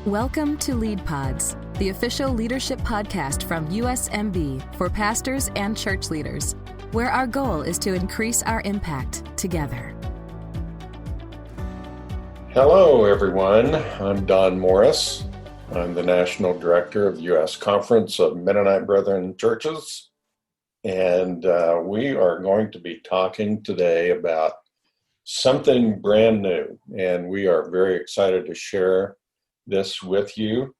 Welcome to Lead Pods, the official leadership podcast from USMB for pastors and church leaders, where our goal is to increase our impact together. Hello, everyone. I'm Don Morris. I'm the National Director of the U.S. Conference of Mennonite Brethren Churches, and we are going to be talking today about something brand new, and we are very excited to share this with you.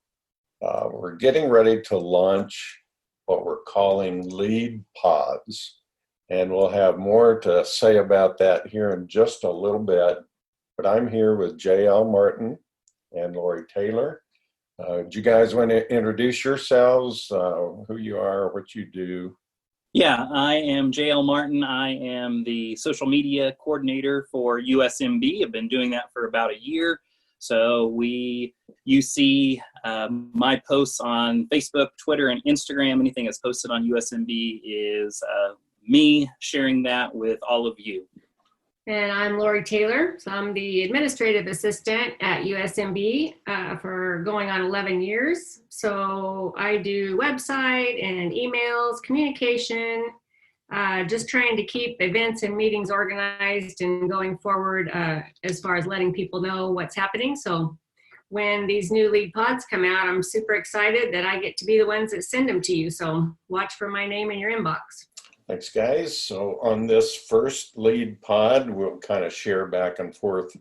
We're getting ready to launch what we're calling Lead Pods, and we'll have more to say about that here in just a little bit. But I'm here with J.L. Martin and Lori Taylor. Do you guys want to introduce yourselves, who you are, what you do? Yeah, I am J.L. Martin. I am the social media coordinator for USMB. I've been doing that for about a year. So you see my posts on Facebook, Twitter, and Instagram. Anything that's posted on USMB is me sharing that with all of you. And I'm Lori Taylor. So I'm the administrative assistant at USMB for going on 11 years. So I do website and emails, communication, just trying to keep events and meetings organized and going forward as far as letting people know what's happening. So when these new Lead Pods come out, I'm super excited that I get to be the ones that send them to you. So watch for my name in your inbox. Thanks, guys. So on this first Lead Pod, we'll kind of share back and forth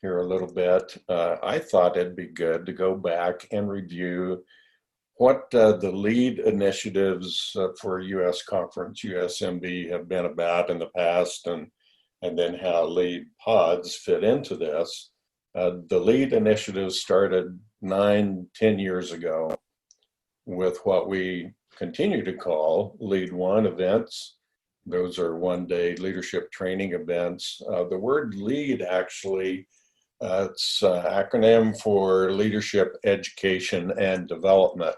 here a little bit. I thought it'd be good to go back and review what the lead initiatives for U.S. Conference, USMB, have been about in the past, and then how Lead Pods fit into this. The lead initiatives started 9-10 years ago with what we continue to call Lead One events. Those are one-day leadership training events. The word lead actually, it's an acronym for Leadership, Education, and Development.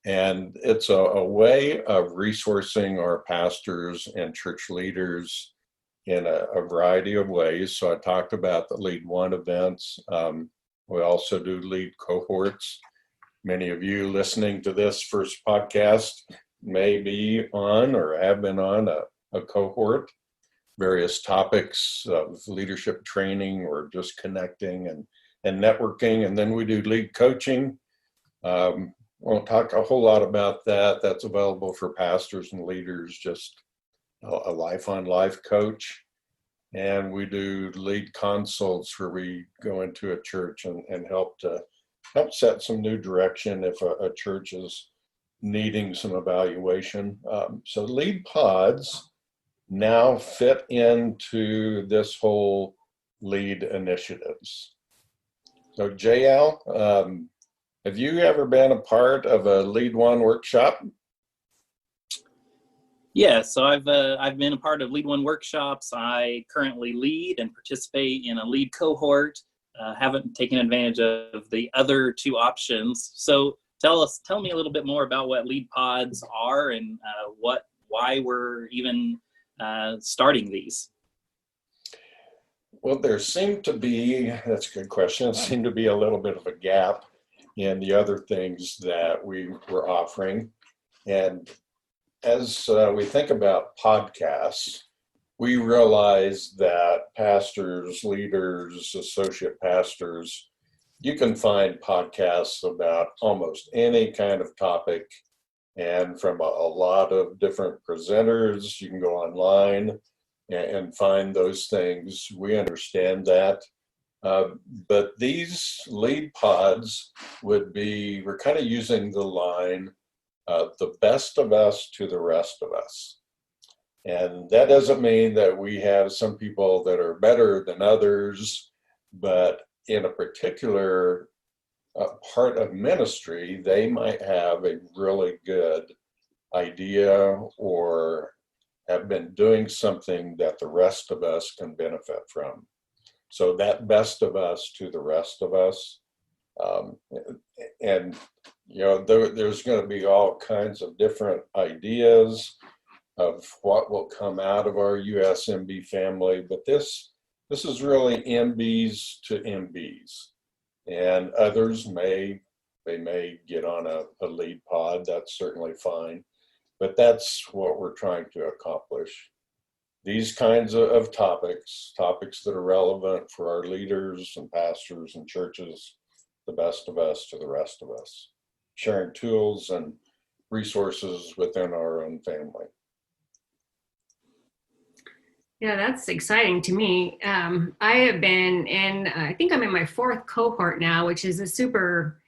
And it's a way of resourcing our pastors and church leaders in a variety of ways. So I talked about the Lead One events. We also do lead cohorts. Many of you listening to this first podcast may be on or have been on a cohort, various topics of leadership training or just connecting and networking. And then we do lead coaching. Won't talk a whole lot about that. That's available for pastors and leaders, just a life-on-life coach. And we do lead consults where we go into a church and help set some new direction if a church is needing some evaluation. So Lead Pods now fit into this whole lead initiatives. So JL, have you ever been a part of a Lead One workshop? Yeah, so I've been a part of Lead One workshops. I currently lead and participate in a lead cohort. Haven't taken advantage of the other two options. So tell me a little bit more about what Lead Pods are and why we're even starting these. Well, that's a good question. There seemed to be a little bit of a gap in the other things that we were offering. And as we think about podcasts, we realize that pastors, leaders, associate pastors, you can find podcasts about almost any kind of topic and from a lot of different presenters. You can go online and find those things. We understand that. But these Lead Pods we're kind of using the line, the best of us to the rest of us. And that doesn't mean that we have some people that are better than others, but in a particular part of ministry, they might have a really good idea or have been doing something that the rest of us can benefit from. So that best of us to the rest of us. And, there's going to be all kinds of different ideas of what will come out of our USMB family, but this is really MBs to MBs. And others may get on a lead pod. That's certainly fine. But that's what we're trying to accomplish. These kinds of topics that are relevant for our leaders and pastors and churches, the best of us to the rest of us, sharing tools and resources within our own family. Yeah, that's exciting to me. I have been I think I'm in my 4th cohort now, which is a super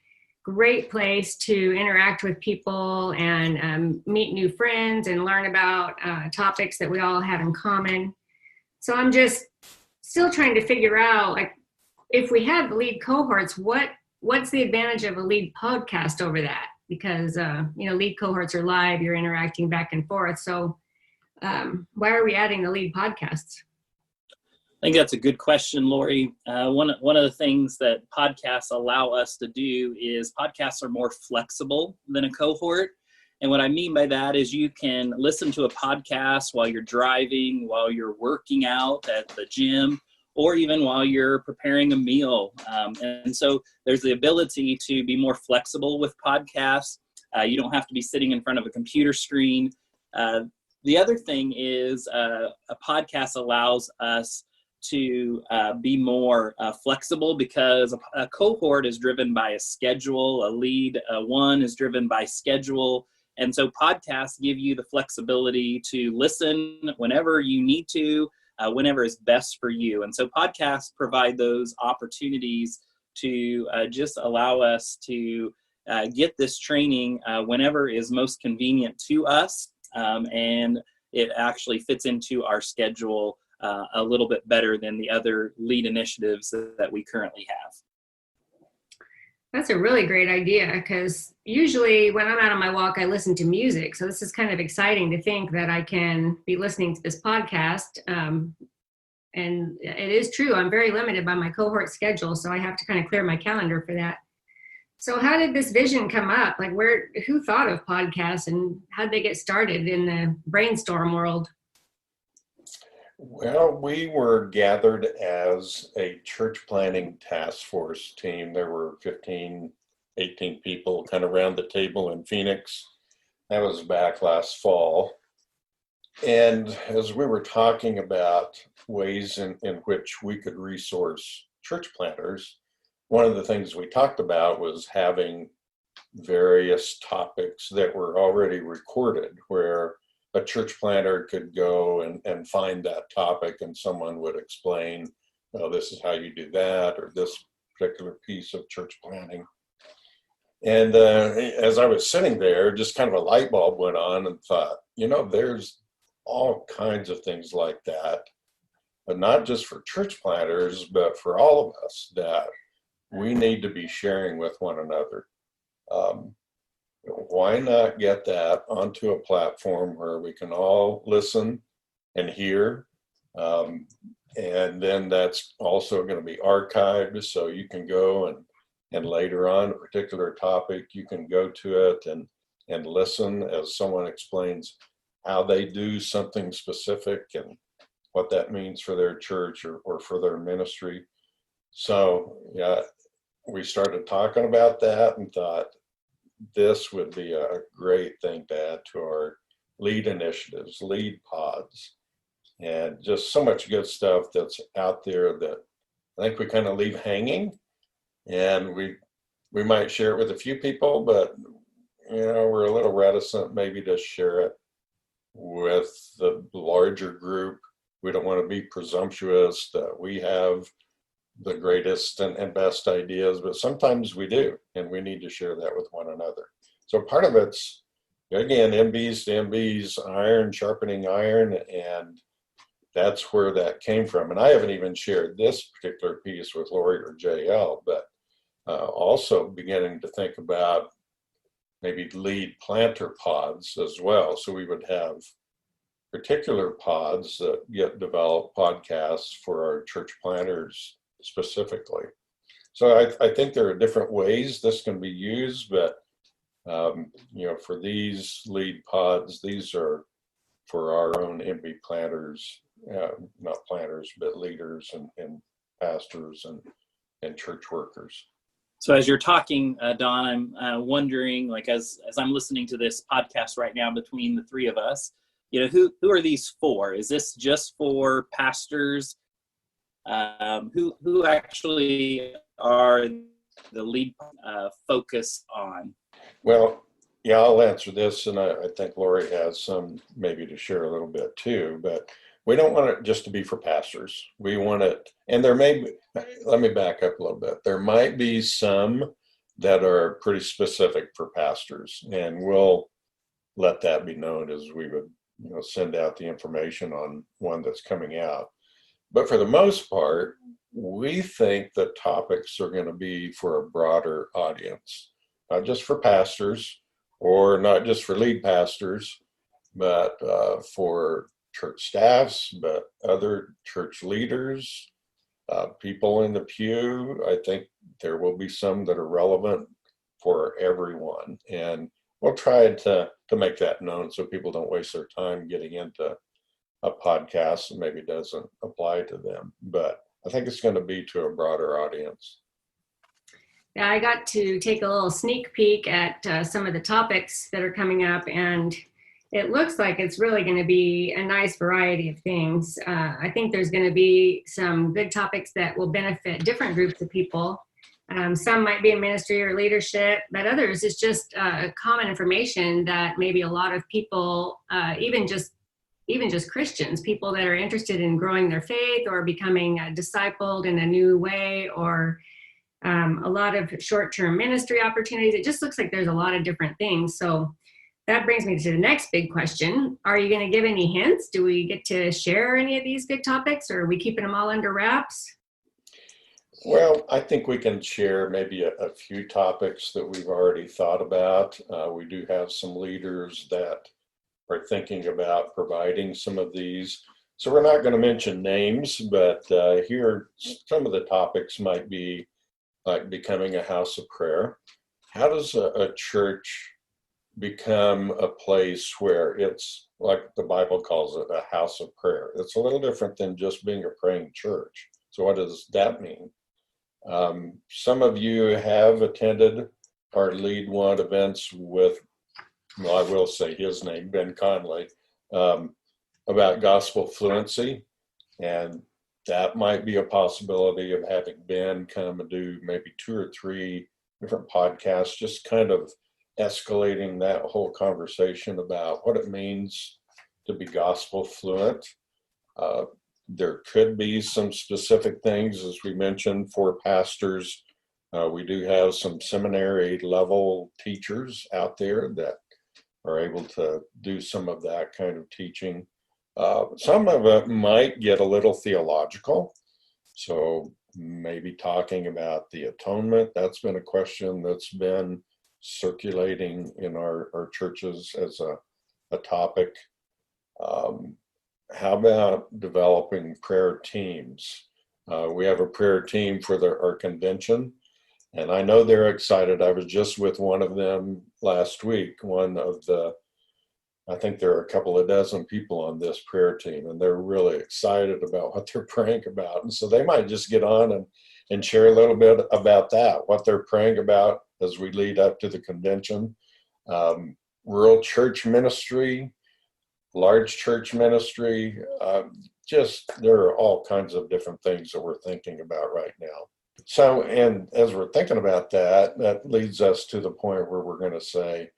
great place to interact with people and meet new friends and learn about topics that we all have in common. So I'm just still trying to figure out, like, if we have lead cohorts, what's the advantage of a lead podcast over that? Because lead cohorts are live, you're interacting back and forth. So why are we adding the lead podcasts? I think that's a good question, Lori. One of the things that podcasts allow us to do is podcasts are more flexible than a cohort. And what I mean by that is you can listen to a podcast while you're driving, while you're working out at the gym, or even while you're preparing a meal. And so there's the ability to be more flexible with podcasts. You don't have to be sitting in front of a computer screen. The other thing is a podcast allows us to be more flexible, because a cohort is driven by a schedule, a lead one is driven by schedule. And so podcasts give you the flexibility to listen whenever you need to, whenever is best for you. And so podcasts provide those opportunities to just allow us to get this training whenever is most convenient to us. And it actually fits into our schedule a little bit better than the other lead initiatives that we currently have. That's a really great idea, because usually when I'm out on my walk, I listen to music. So this is kind of exciting to think that I can be listening to this podcast. And it is true, I'm very limited by my cohort schedule, so I have to kind of clear my calendar for that. So how did this vision come up? Like, who thought of podcasts, and how did they get started in the brainstorm world? Well, we were gathered as a church planning task force team. There were 15, 18 people kind of around the table in Phoenix. That was back last fall. And as we were talking about ways in which we could resource church planners, one of the things we talked about was having various topics that were already recorded, where a church planner could go and find that topic, and someone would explain, well, this is how you do that, or this particular piece of church planning. And as I was sitting there, just kind of a light bulb went on, and thought, there's all kinds of things like that, but not just for church planners, but for all of us, that we need to be sharing with one another. Why not get that onto a platform where we can all listen and hear? And then that's also going to be archived, so you can go and later on a particular topic, you can go to it and listen as someone explains how they do something specific and what that means for their church or for their ministry. So yeah, we started talking about that and thought, this would be a great thing to add to our lead initiatives, lead pods, and just so much good stuff that's out there that I think we kind of leave hanging, and we might share it with a few people, but we're a little reticent maybe to share it with the larger group. We don't want to be presumptuous that we have the greatest and best ideas, but sometimes we do, and we need to share that with one another. So part of it's, again, MBs to MBs, iron sharpening iron, and that's where that came from. And I haven't even shared this particular piece with Lori or JL, but also beginning to think about maybe lead planter pods as well. So we would have particular pods that get developed, podcasts for our church planners specifically. So I think there are different ways this can be used, but for these lead pods, these are for our own MB planners, not planners, but leaders and pastors and church workers. So as you're talking, Don, I'm wondering, like, as I'm listening to this podcast right now between the three of us, who are these for? Is this just for pastors? Who actually are the lead focus on? Well, yeah, I'll answer this, and I think Lori has some maybe to share a little bit too, but we don't want it just to be for pastors. We want it, and there may be, let me back up a little bit. There might be some that are pretty specific for pastors, and we'll let that be known as we would send out the information on one that's coming out. But for the most part, we think that topics are going to be for a broader audience, not just for pastors or not just for lead pastors, but for church staffs, but other church leaders, people in the pew. I think there will be some that are relevant for everyone. And we'll try to make that known so people don't waste their time getting into a podcast that maybe doesn't apply to them. But I think it's going to be to a broader audience. Yeah, I got to take a little sneak peek at some of the topics that are coming up, and it looks like it's really going to be a nice variety of things. I think there's going to be some good topics that will benefit different groups of people. Some might be in ministry or leadership, but others is just common information that maybe a lot of people, even just Christians, people that are interested in growing their faith or becoming discipled in a new way, or a lot of short-term ministry opportunities. It just looks like there's a lot of different things. So that brings me to the next big question. Are you going to give any hints? Do we get to share any of these good topics, or are we keeping them all under wraps? Well, I think we can share maybe a few topics that we've already thought about. We do have some leaders that are thinking about providing some of these. So we're not going to mention names, but here some of the topics might be like becoming a house of prayer. How does a church become a place where it's, like the Bible calls it, a house of prayer? It's a little different than just being a praying church. So what does that mean? Some of you have attended our Lead One events with, well, I will say his name, Ben Conley, about gospel fluency. And that might be a possibility of having Ben come and do maybe 2 or 3 different podcasts, just kind of escalating that whole conversation about what it means to be gospel fluent. There could be some specific things, as we mentioned, for pastors. We do have some seminary level teachers out there that are able to do some of that kind of teaching. Some of it might get a little theological. So maybe talking about the atonement. That's been a question that's been circulating in our churches as a topic. How about developing prayer teams? We have a prayer team for our convention, and I know they're excited. I was just with one of them last week, I think there are a couple of dozen people on this prayer team, and they're really excited about what they're praying about. And so they might just get on and share a little bit about that, what they're praying about as we lead up to the convention. Rural church ministry, large church ministry, there are all kinds of different things that we're thinking about right now. So, and as we're thinking about that leads us to the point where we're going to say,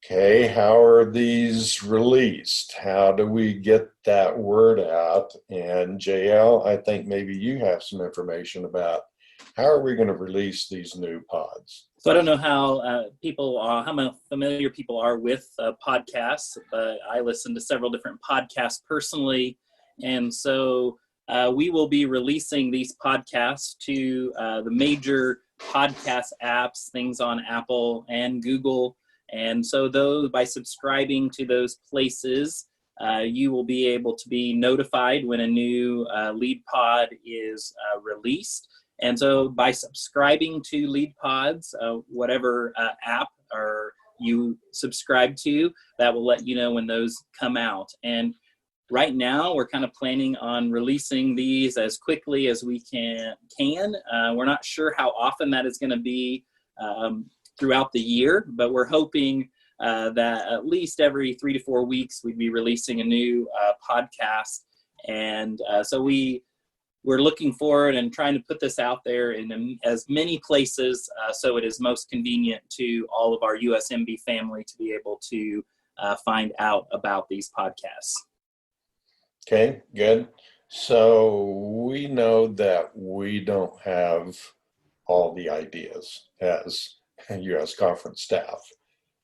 okay, how are these released? How do we get that word out? And JL, I think maybe you have some information about how are we going to release these new pods? So I don't know how how familiar people are with podcasts, but I listen to several different podcasts personally. And so we will be releasing these podcasts to the major podcast apps, things on Apple and Google. And so by subscribing to those places, you will be able to be notified when a new lead pod is released. And so by subscribing to lead pods, whatever app or you subscribe to, that will let you know when those come out. And right now we're kind of planning on releasing these as quickly as we can. We're not sure how often that is going to be throughout the year, but we're hoping that at least every 3 to 4 weeks we'd be releasing a new podcast. And so we're looking forward and trying to put this out there in as many places so it is most convenient to all of our USMB family to be able to find out about these podcasts. Okay, good. So we know that we don't have all the ideas as U.S. conference staff,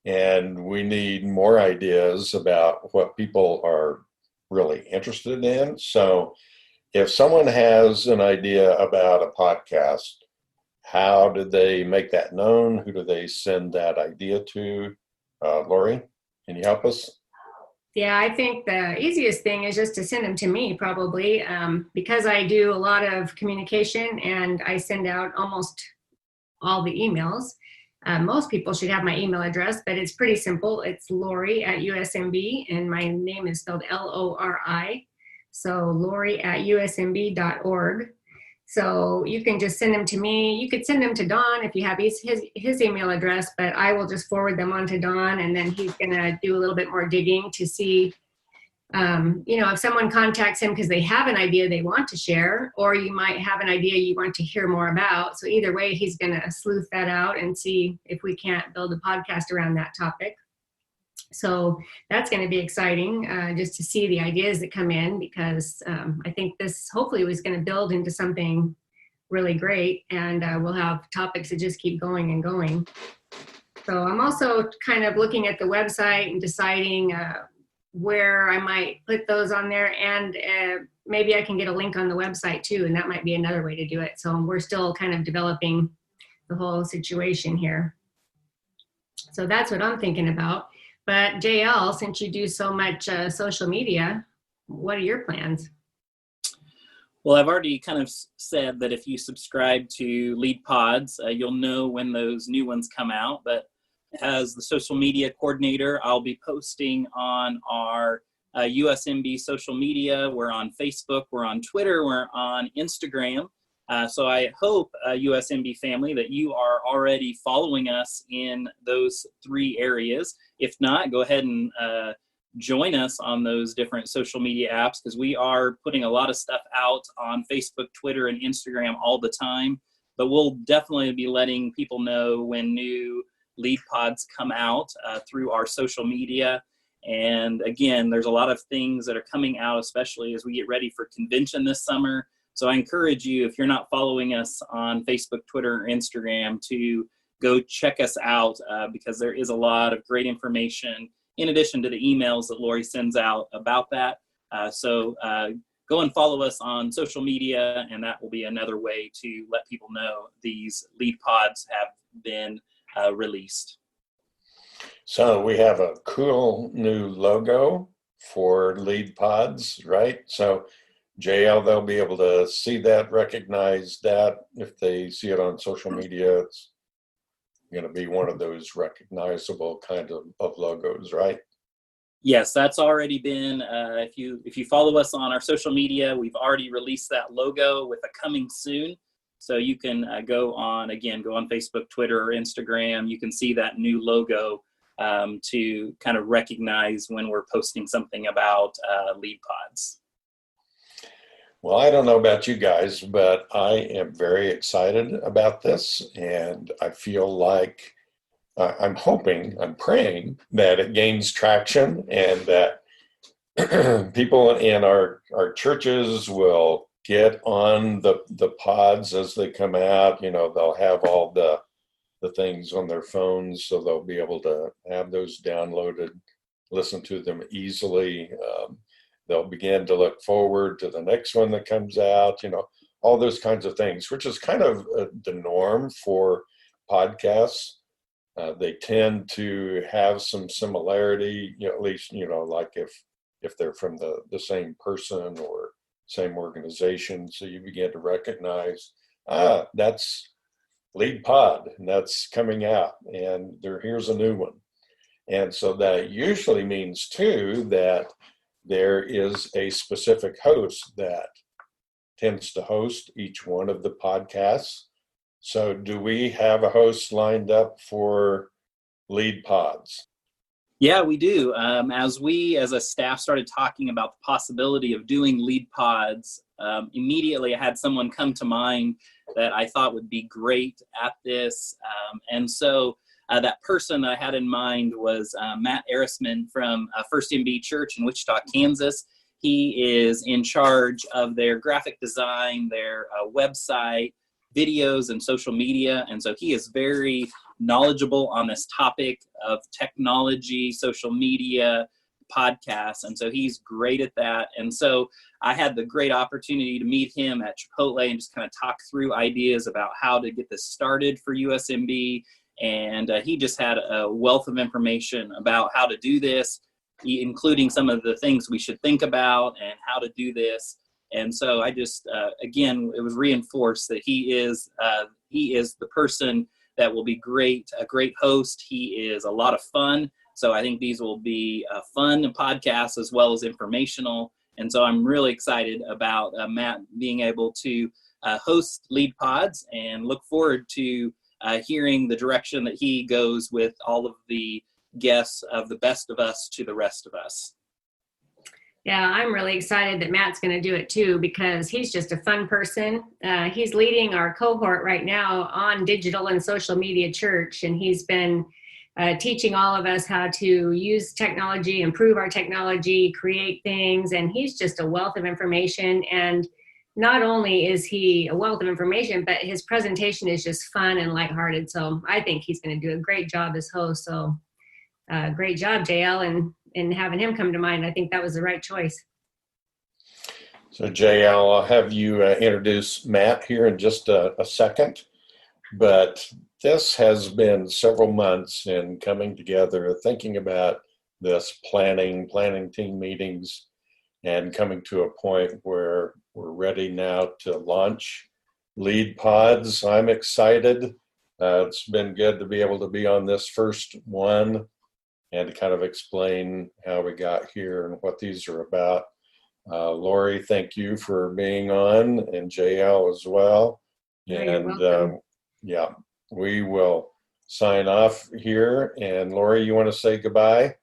and we need more ideas about what people are really interested in. So if someone has an idea about a podcast, how do they make that known? Who do they send that idea to? Lori, can you help us? Yeah, I think the easiest thing is just to send them to me, probably, because I do a lot of communication and I send out almost all the emails. Most people should have my email address, but it's pretty simple. It's Lori at USMB, and my name is spelled Lori. So Lori at usmb.org. So you can just send them to me. You could send them to Don if you have his email address, but I will just forward them on to Don, and then he's going to do a little bit more digging to see, if someone contacts him because they have an idea they want to share, or you might have an idea you want to hear more about. So either way, he's going to sleuth that out and see if we can't build a podcast around that topic. So that's going to be exciting just to see the ideas that come in, because I think this hopefully was going to build into something really great, and we'll have topics that just keep going and going. So I'm also kind of looking at the website and deciding where I might put those on there, and maybe I can get a link on the website too, and that might be another way to do it. So we're still kind of developing the whole situation here. So that's what I'm thinking about. But JL, since you do so much social media, what are your plans? Well, I've already kind of said that if you subscribe to Lead Pods, you'll know when those new ones come out. But as the social media coordinator, I'll be posting on our USMB social media. We're on Facebook, we're on Twitter, we're on Instagram. So I hope, USMB family, that you are already following us in those 3 areas. If not, go ahead and join us on those different social media apps, because we are putting a lot of stuff out on Facebook, Twitter, and Instagram all the time. But we'll definitely be letting people know when new Lead Pods come out through our social media. And again, there's a lot of things that are coming out, especially as we get ready for convention this summer. So I encourage you, if you're not following us on Facebook, Twitter, or Instagram, to go check us out because there is a lot of great information in addition to the emails that Lori sends out about that. So go and follow us on social media, and that will be another way to let people know these Lead Pods have been released. So we have a cool new logo for Lead Pods, right? So JL, they'll be able to see that, recognize that. If they see it on social media, it's going to be one of those recognizable kind of logos, right? Yes, that's already been, if you follow us on our social media, we've already released that logo with a coming soon. So you can go on Facebook, Twitter, or Instagram. You can see that new logo to kind of recognize when we're posting something about Lead Pods. Well, I don't know about you guys, but I am very excited about this, and I feel like I'm praying that it gains traction, and that people in our churches will get on the pods as they come out. They'll have all the things on their phones, so they'll be able to have those downloaded, listen to them easily. They'll begin to look forward to the next one that comes out, all those kinds of things, which is kind of the norm for podcasts. They tend to have some similarity, at least, like if they're from the same person or same organization. So you begin to recognize, that's Lead Pod, and that's coming out, and here's a new one. And so that usually means, too, that there is a specific host that tends to host each one of the podcasts. So do we have a host lined up for Lead Pods? Yeah, we do. As we, as a staff, started talking about the possibility of doing Lead Pods, immediately I had someone come to mind that I thought would be great at this. And so that person that I had in mind was Matt Arisman from First MB Church in Wichita, Kansas. He is in charge of their graphic design, their website, videos, and social media. And so he is very knowledgeable on this topic of technology, social media, podcasts. And so he's great at that. And so I had the great opportunity to meet him at Chipotle and just kind of talk through ideas about how to get this started for USMB. And he just had a wealth of information about how to do this, including some of the things we should think about and how to do this. And so I just, again, it was reinforced that he is the person that will be a great host. He is a lot of fun. So I think these will be fun podcasts as well as informational. And so I'm really excited about Matt being able to host Lead Pods and look forward to hearing the direction that he goes with all of the guests of the best of us to the rest of us. Yeah, I'm really excited that Matt's going to do it too, because he's just a fun person. He's leading our cohort right now on digital and social media church, and he's been teaching all of us how to use technology, improve our technology, create things, and he's just a wealth of information. And not only is he a wealth of information, but his presentation is just fun and lighthearted. So I think he's going to do a great job as host. So great job, JL, and having him come to mind. I think that was the right choice. So JL, I'll have you introduce Matt here in just a second. But this has been several months in coming together, thinking about this planning team meetings, and coming to a point where we're ready now to launch Lead Pods. I'm excited. It's been good to be able to be on this first one and to kind of explain how we got here and what these are about. Lori, thank you for being on, and JL as well. And yeah, we will sign off here. And Lori, you want to say goodbye?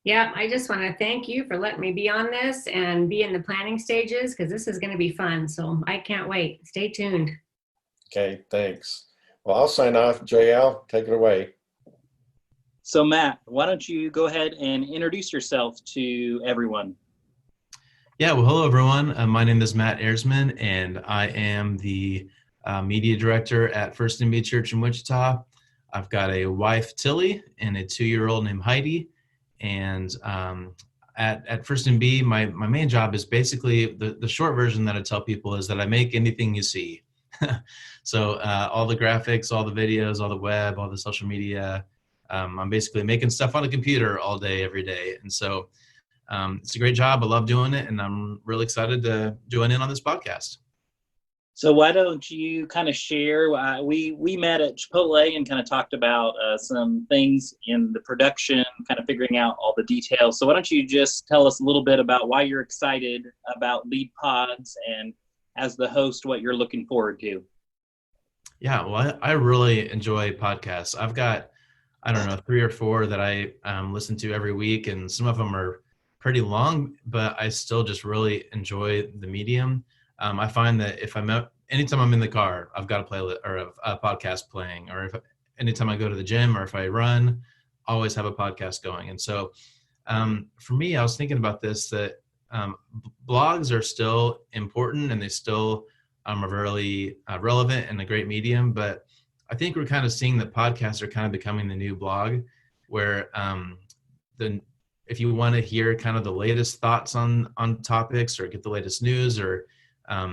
Yeah, I just want to thank you for letting me be on this and be in the planning stages, because this is going to be fun. So I can't wait. Stay tuned. Okay, thanks. Well, I'll sign off. JL, take it away. So Matt, why don't you go ahead and introduce yourself to everyone? Yeah, well, hello, everyone. My name is Matt Arisman, and I am the media director at First MB Church in Wichita. I've got a wife, Tilly, and a 2-year-old named Heidi. And at First MB, my main job is basically, the short version that I tell people is that I make anything you see. So all the graphics, all the videos, all the web, all the social media, I'm basically making stuff on a computer all day, every day. And so it's a great job. I love doing it. And I'm really excited to join in on this podcast. So why don't you kind of share, we met at Chipotle and kind of talked about some things in the production, kind of figuring out all the details. So why don't you just tell us a little bit about why you're excited about Lead Pods, and as the host, what you're looking forward to? Yeah, well, I really enjoy podcasts. I've got, 3 or 4 that I listen to every week, and some of them are pretty long, but I still just really enjoy the medium. I find that anytime I'm in the car, I've got a playlist or a podcast playing, or anytime I go to the gym or if I run, I always have a podcast going. And so for me, I was thinking about this, that blogs are still important and they still are really relevant and a great medium. But I think we're kind of seeing that podcasts are kind of becoming the new blog, where if you want to hear kind of the latest thoughts on topics, or get the latest news, or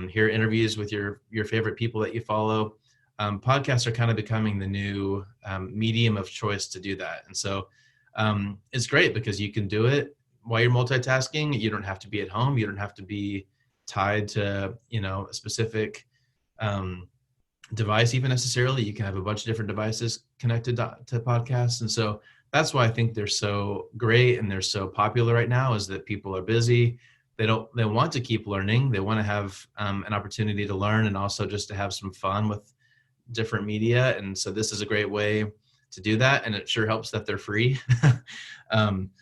hear interviews with your favorite people that you follow, podcasts are kind of becoming the new medium of choice to do that. And so it's great because you can do it while you're multitasking. You don't have to be at home. You don't have to be tied to, a specific device even necessarily. You can have a bunch of different devices connected to podcasts. And so that's why I think they're so great and they're so popular right now, is that people are busy. They want to keep learning. They want to have an opportunity to learn and also just to have some fun with different media. And so this is a great way to do that. And it sure helps that they're free.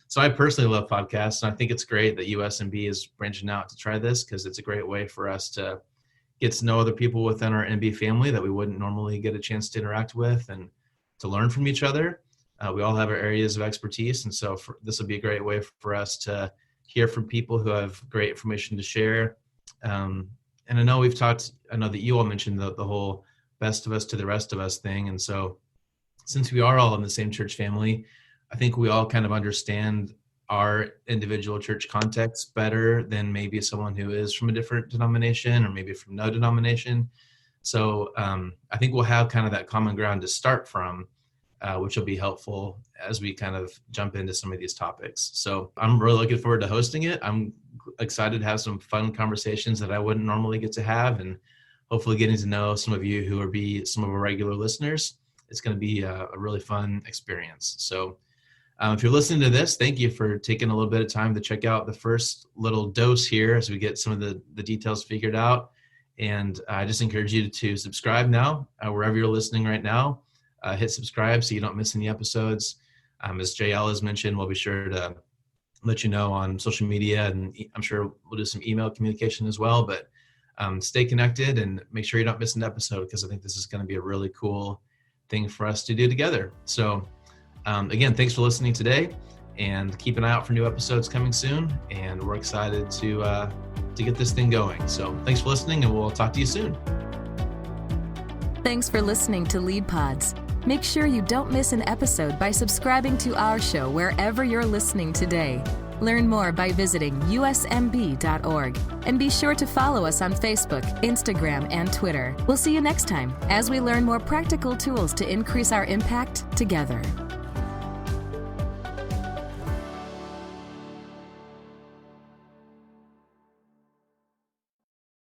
So I personally love podcasts, and I think it's great that USMB is branching out to try this, because it's a great way for us to get to know other people within our MB family that we wouldn't normally get a chance to interact with, and to learn from each other. We all have our areas of expertise. And so this will be a great way for us to hear from people who have great information to share. And I know that you all mentioned the whole best of us to the rest of us thing. And so since we are all in the same church family, I think we all kind of understand our individual church context better than maybe someone who is from a different denomination or maybe from no denomination. So I think we'll have kind of that common ground to start from, which will be helpful as we kind of jump into some of these topics. So I'm really looking forward to hosting it. I'm excited to have some fun conversations that I wouldn't normally get to have, and hopefully getting to know some of you who will be some of our regular listeners. It's going to be a really fun experience. So if you're listening to this, thank you for taking a little bit of time to check out the first little dose here as we get some of the details figured out. And I just encourage you to subscribe now, wherever you're listening right now. Hit subscribe so you don't miss any episodes. As JL has mentioned, we'll be sure to let you know on social media, and I'm sure we'll do some email communication as well. But stay connected and make sure you don't miss an episode, because I think this is going to be a really cool thing for us to do together. So again, thanks for listening today, and keep an eye out for new episodes coming soon. And we're excited to get this thing going. So thanks for listening, and we'll talk to you soon. Thanks for listening to Lead Pods. Make sure you don't miss an episode by subscribing to our show wherever you're listening today. Learn more by visiting usmb.org, and be sure to follow us on Facebook, Instagram, and Twitter. We'll see you next time as we learn more practical tools to increase our impact together.